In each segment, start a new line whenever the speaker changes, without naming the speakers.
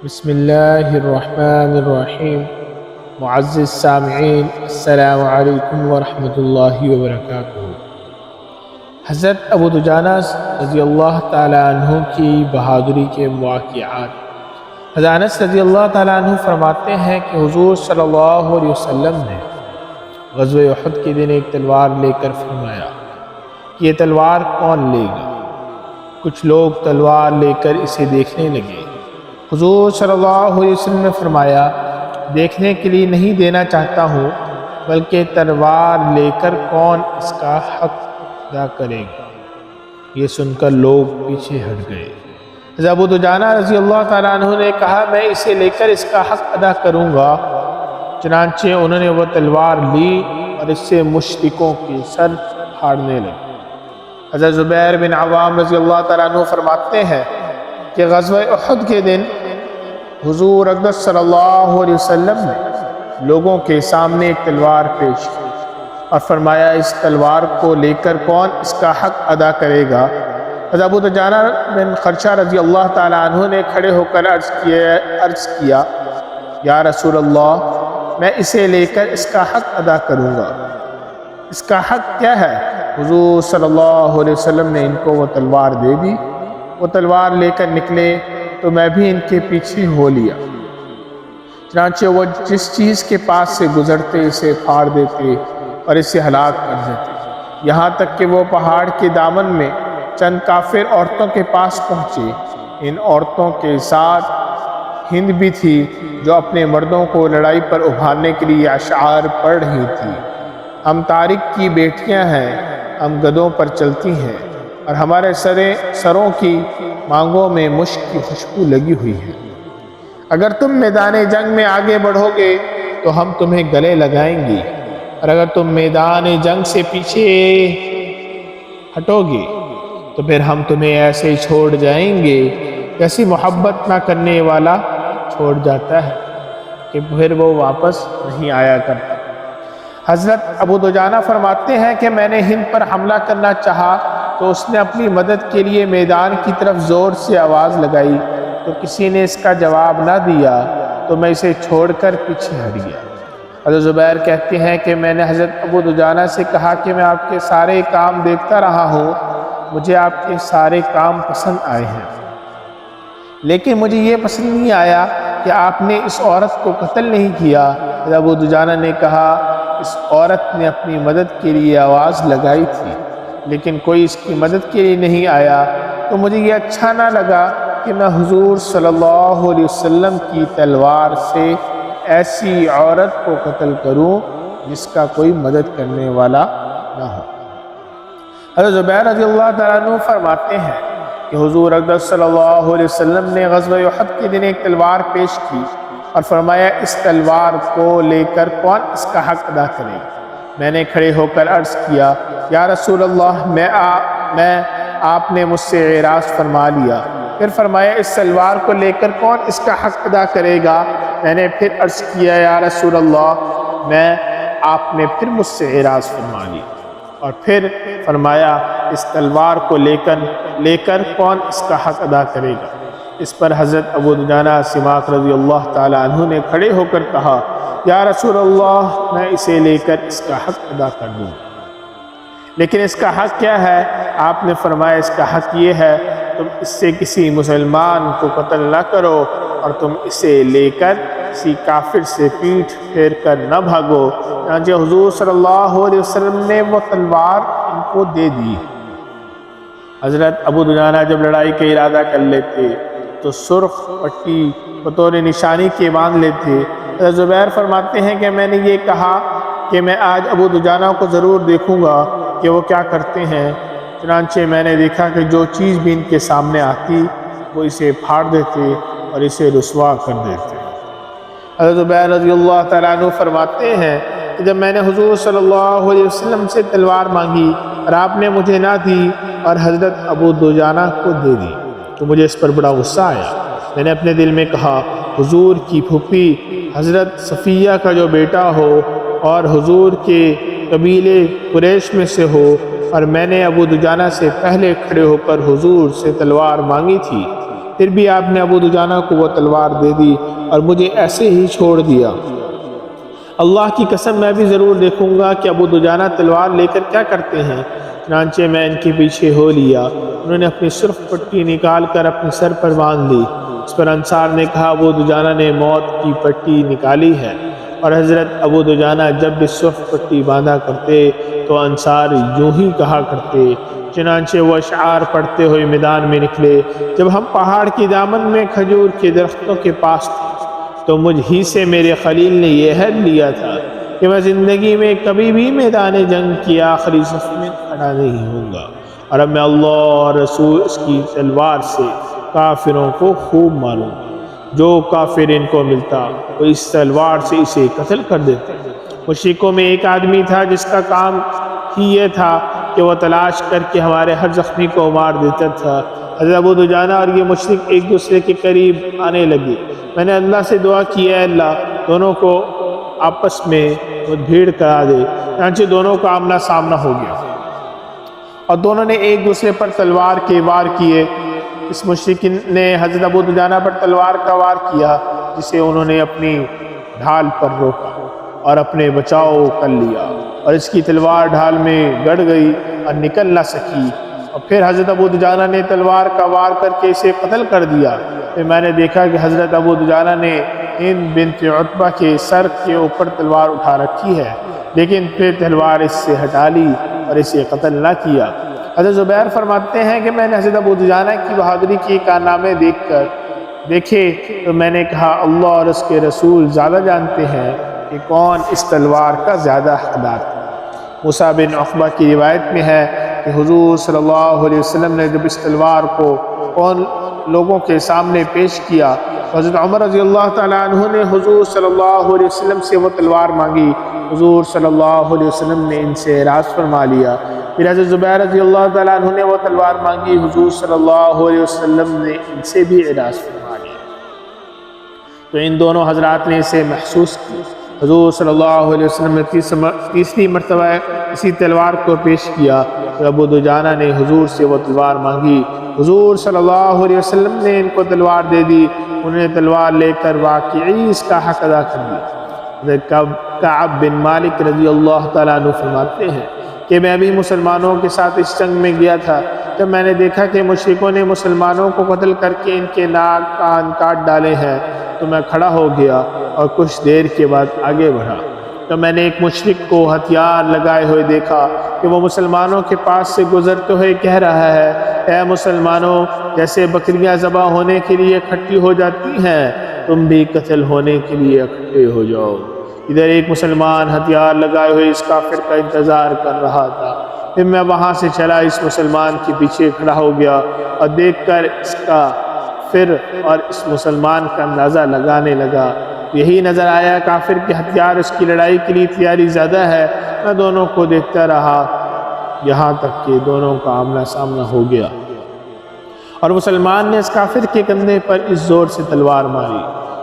بسم اللہ الرحمن الرحیم۔ معزز سامعین، السلام علیکم ورحمۃ اللہ وبرکاتہ۔ حضرت ابو دجانہ رضی اللہ تعالیٰ عنہ کی بہادری کے واقعات۔ حضرت انس رضی اللہ تعالیٰ عنہ فرماتے ہیں کہ حضور صلی اللہ علیہ وسلم نے غزوہ احد کے دن ایک تلوار لے کر فرمایا کہ یہ تلوار کون لے گا؟ کچھ لوگ تلوار لے کر اسے دیکھنے لگے۔ حضور صلی اللہ علیہ وسلم نے فرمایا، دیکھنے کے لیے نہیں دینا چاہتا ہوں، بلکہ تلوار لے کر کون اس کا حق ادا کرے گا؟ یہ سن کر لوگ پیچھے ہٹ گئے۔ حضرت ابو دجانہ رضی اللہ تعالیٰ عنہ نے کہا، میں اسے لے کر اس کا حق ادا کروں گا۔ چنانچہ انہوں نے وہ تلوار لی اور اس سے مشرکوں کے سر پھاڑنے لگے۔ حضرت زبیر بن عوام رضی اللہ تعالیٰ عنہ فرماتے ہیں کہ غزوہ احد کے دن حضور اقدس صلی اللہ علیہ وسلم نے لوگوں کے سامنے ایک تلوار پیش کی اور فرمایا، اس تلوار کو لے کر کون اس کا حق ادا کرے گا؟ حضرت ابو دجانہ بن خرشہ رضی اللہ تعالیٰ عنہ نے کھڑے ہو کر عرض کیا، یا رسول اللہ، میں اسے لے کر اس کا حق ادا کروں گا۔ اس کا حق کیا ہے؟ حضور صلی اللہ علیہ وسلم نے ان کو وہ تلوار دے دی۔ وہ تلوار لے کر نکلے تو میں بھی ان کے پیچھے ہو لیا۔ چنانچہ وہ جس چیز کے پاس سے گزرتے اسے پھاڑ دیتے اور اسے ہلاک کر دیتے، یہاں تک کہ وہ پہاڑ کے دامن میں چند کافر عورتوں کے پاس پہنچے۔ ان عورتوں کے ساتھ ہند بھی تھی، جو اپنے مردوں کو لڑائی پر ابھارنے کے لیے اشعار پڑھ رہی تھی۔ ہم طارق کی بیٹیاں ہیں، ہم گدھوں پر چلتی ہیں اور ہمارے سروں کی مانگوں میں مشک کی خوشبو لگی ہوئی ہے۔ اگر تم میدان جنگ میں آگے بڑھو گے تو ہم تمہیں گلے لگائیں گے، اور اگر تم میدان جنگ سے پیچھے ہٹو گے تو پھر ہم تمہیں ایسے چھوڑ جائیں گے جیسی محبت نہ کرنے والا چھوڑ جاتا ہے کہ پھر وہ واپس نہیں آیا کرتا۔ حضرت ابو دجانہ فرماتے ہیں کہ میں نے ہند پر حملہ کرنا چاہا تو اس نے اپنی مدد کے لیے میدان کی طرف زور سے آواز لگائی، تو کسی نے اس کا جواب نہ دیا تو میں اسے چھوڑ کر پیچھے ہٹ گیا۔ حضرت زبیر کہتے ہیں کہ میں نے حضرت ابو دجانہ سے کہا کہ میں آپ کے سارے کام دیکھتا رہا ہوں، مجھے آپ کے سارے کام پسند آئے ہیں، لیکن مجھے یہ پسند نہیں آیا کہ آپ نے اس عورت کو قتل نہیں کیا۔ حضرت ابو دجانہ نے کہا، اس عورت نے اپنی مدد کے لیے آواز لگائی تھی، لیکن کوئی اس کی مدد کے لیے نہیں آیا، تو مجھے یہ اچھا نہ لگا کہ میں حضور صلی اللہ علیہ وسلم کی تلوار سے ایسی عورت کو قتل کروں جس کا کوئی مدد کرنے والا نہ ہو۔ حضرت زبیر رضی اللہ تعالیٰ عنہ فرماتے ہیں کہ حضور اقدس صلی اللہ علیہ وسلم نے غزوہ احد کے دن ایک تلوار پیش کی اور فرمایا، اس تلوار کو لے کر کون اس کا حق ادا کرے گا؟ میں نے کھڑے ہو کر عرض کیا، یا رسول اللہ، آپ نے مجھ سے اعراض فرما لیا۔ پھر فرمایا، اس تلوار کو لے کر کون اس کا حق ادا کرے گا؟ میں نے پھر عرض کیا، یا رسول اللہ، آپ نے پھر مجھ سے اعراض فرما لیا۔ اور پھر فرمایا، اس تلوار کو لے کر کون اس کا حق ادا کرے گا؟ اس پر حضرت ابو دجانہ سماک رضی اللہ تعالیٰ عنہ نے کھڑے ہو کر کہا، یا رسول اللہ، میں اسے لے کر اس کا حق ادا کر دوں، لیکن اس کا حق کیا ہے؟ آپ نے فرمایا، اس کا حق یہ ہے، تم اس سے کسی مسلمان کو قتل نہ کرو اور تم اسے لے کر کسی کافر سے پیٹھ پھیر کر نہ بھاگو۔ چنانچہ حضور صلی اللہ علیہ وسلم نے وہ تلوار ان کو دے دی۔ حضرت ابو دجانہ جب لڑائی کا ارادہ کر لیتے تو سرخ پٹی بطور نشانی کے باندھ لیتے۔ حضرت زبیر فرماتے ہیں کہ میں نے یہ کہا کہ میں آج ابو دجانہ کو ضرور دیکھوں گا کہ وہ کیا کرتے ہیں۔ چنانچہ میں نے دیکھا کہ جو چیز بھی ان کے سامنے آتی وہ اسے پھاڑ دیتے اور اسے رسوا کر دیتے۔ حضرت زبیر رضی اللہ تعالیٰ عنہ فرماتے ہیں کہ جب میں نے حضور صلی اللہ علیہ وسلم سے تلوار مانگی اور آپ نے مجھے نہ دی اور حضرت ابو دجانہ کو دے دی تو مجھے اس پر بڑا غصہ آیا۔ میں نے اپنے دل میں کہا، حضور کی پھوپھی حضرت صفیہ کا جو بیٹا ہو اور حضور کے قبیلے قریش میں سے ہو، اور میں نے ابو دجانہ سے پہلے کھڑے ہو کر حضور سے تلوار مانگی تھی، پھر بھی آپ نے ابو دجانہ کو وہ تلوار دے دی اور مجھے ایسے ہی چھوڑ دیا۔ اللہ کی قسم میں بھی ضرور دیکھوں گا کہ ابو دجانہ تلوار لے کر کیا کرتے ہیں۔ چنانچہ میں ان کے پیچھے ہو لیا، انہوں نے اپنی سرخ پٹی نکال کر اپنے سر پر باندھ لی۔ اس پر انصار نے کہا ابو دجانہ نے موت کی پٹی نکالی ہے، اور حضرت ابو دجانہ جب بھی سرخ پٹی باندھا کرتے تو انصار یوں ہی کہا کرتے۔ چنانچہ وہ اشعار پڑھتے ہوئے میدان میں نکلے۔ جب ہم پہاڑ کی دامن میں کھجور کے درختوں کے پاس تھے تو مجھ ہی سے میرے خلیل نے یہ عہد لیا تھا کہ میں زندگی میں کبھی بھی میدان جنگ کی آخری صف میں کھڑا نہیں ہوں گا، اور اب میں اللہ اور رسول اس کی تلوار سے کافروں کو خوب ماروں گا۔ جو کافر ان کو ملتا وہ اس تلوار سے اسے قتل کر دیتے۔ مشرکوں میں ایک آدمی تھا جس کا کام ہی یہ تھا کہ وہ تلاش کر کے ہمارے ہر زخمی کو مار دیتا تھا۔ حضرت ابو دجانہ اور یہ مشرک ایک دوسرے کے قریب آنے لگے۔ میں نے اللہ سے دعا کی اے اللہ دونوں کو آپس میں بھیڑ کرا دے۔ چنانچہ دونوں کا آمنا سامنا ہو گیا اور دونوں نے ایک دوسرے پر تلوار کے وار کیے۔ اس مشرک نے حضرت ابو دجانہ پر تلوار کا وار کیا، جسے انہوں نے اپنی ڈھال پر روکا اور اپنے بچاؤ کر لیا، اور اس کی تلوار ڈھال میں گڑ گئی اور نکل نہ سکی۔ اور پھر حضرت ابو دجانہ نے تلوار کا وار کر کے اسے قتل کر دیا۔ پھر میں نے دیکھا کہ حضرت ابو دجانہ نے ہند بنت عتبہ کے سر کے اوپر تلوار اٹھا رکھی ہے، لیکن پھر تلوار اس سے ہٹا لی اور اسے قتل نہ کیا۔ حضرت زبیر فرماتے ہیں کہ میں نے حضرت ابو دجانہ کی بہادری کے کارنامے دیکھے تو میں نے کہا اللہ اور اس کے رسول زیادہ جانتے ہیں کہ کون اس تلوار کا زیادہ حقدار تھا۔ موسیٰ بن عقبہ کی روایت میں ہے کہ حضور صلی اللہ علیہ وسلم نے جب اس تلوار کو ان لوگوں کے سامنے پیش کیا، حضرت عمر رضی اللہ تعالیٰ عنہ نے حضور صلی اللہ علیہ وسلم سے وہ تلوار مانگی۔ حضور صلی اللہ علیہ وسلم نے ان سے اعراض فرما لیا۔ پھر حضرت زبیر رضی اللہ تعالیٰ عنہ نے وہ تلوار مانگی، حضور صلی اللہ علیہ وسلم نے ان سے بھی اعراض فرما لیا۔ تو ان دونوں حضرات نے اسے محسوس کی۔ حضور صلی اللہ علیہ وسلم نے تیسری مرتبہ اسی تلوار کو پیش کیا تو ابو دجانہ نے حضور سے وہ تلوار مانگی۔ حضور صلی اللہ علیہ وسلم نے ان کو تلوار دے دی۔ انہوں نے تلوار لے کر واقعی اس کا حق ادا کر دیا۔ کعب بن مالک رضی اللہ تعالیٰ عنہ فرماتے ہیں کہ میں بھی مسلمانوں کے ساتھ اس جنگ میں گیا تھا۔ جب میں نے دیکھا کہ مشرکوں نے مسلمانوں کو قتل کر کے ان کے ناک کان کاٹ ڈالے ہیں تو میں کھڑا ہو گیا اور کچھ دیر کے بعد آگے بڑھا تو میں نے ایک مشرک کو ہتھیار لگائے ہوئے دیکھا کہ وہ مسلمانوں کے پاس سے گزرتے ہوئے کہہ رہا ہے اے مسلمانوں، جیسے بکریاں ذبح ہونے کے لیے اکٹھی ہو جاتی ہیں تم بھی قتل ہونے کے لیے اکٹھے ہو جاؤ۔ ادھر ایک مسلمان ہتھیار لگائے ہوئے اس کافر کا انتظار کر رہا تھا۔ پھر میں وہاں سے چلا اس مسلمان کے پیچھے کھڑا ہو گیا اور دیکھ کر اس کا پھر اور اس مسلمان کا اندازہ لگانے لگا۔ یہی نظر آیا کافر کے ہتھیار اس کی لڑائی کے لیے تیاری زیادہ ہے۔ میں دونوں کو دیکھتا رہا یہاں تک کہ دونوں کا آمنا سامنا ہو گیا اور مسلمان نے اس کافر کے کندھے پر اس زور سے تلوار ماری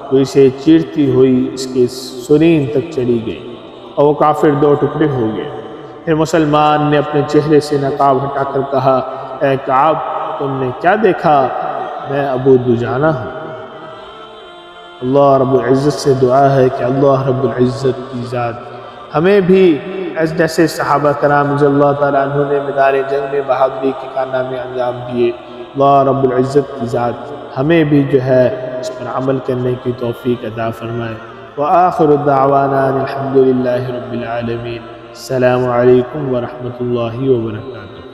تو اسے چیرتی ہوئی اس کے سرین تک چلی گئی اور وہ کافر دو ٹکڑے ہو گئے۔ پھر مسلمان نے اپنے چہرے سے نقاب ہٹا کر کہا اے کعب تم نے کیا دیکھا؟ میں ابو دجانہ ہوں۔ اللہ رب العزت سے دعا ہے کہ اللہ رب العزت کی ذات ہمیں بھی جیسے صحابہ کرام رضی اللہ تعالیٰ عنہ نے میدان جنگ میں بہادری کے کارنامے انجام دیے، اللہ رب العزت کی ذات ہمیں بھی جو ہے اس پر عمل کرنے کی توفیق عطا فرمائے۔ وآخر دعوانا الحمد للہ رب العالمین۔ السلام علیکم ورحمۃ اللہ وبرکاتہ۔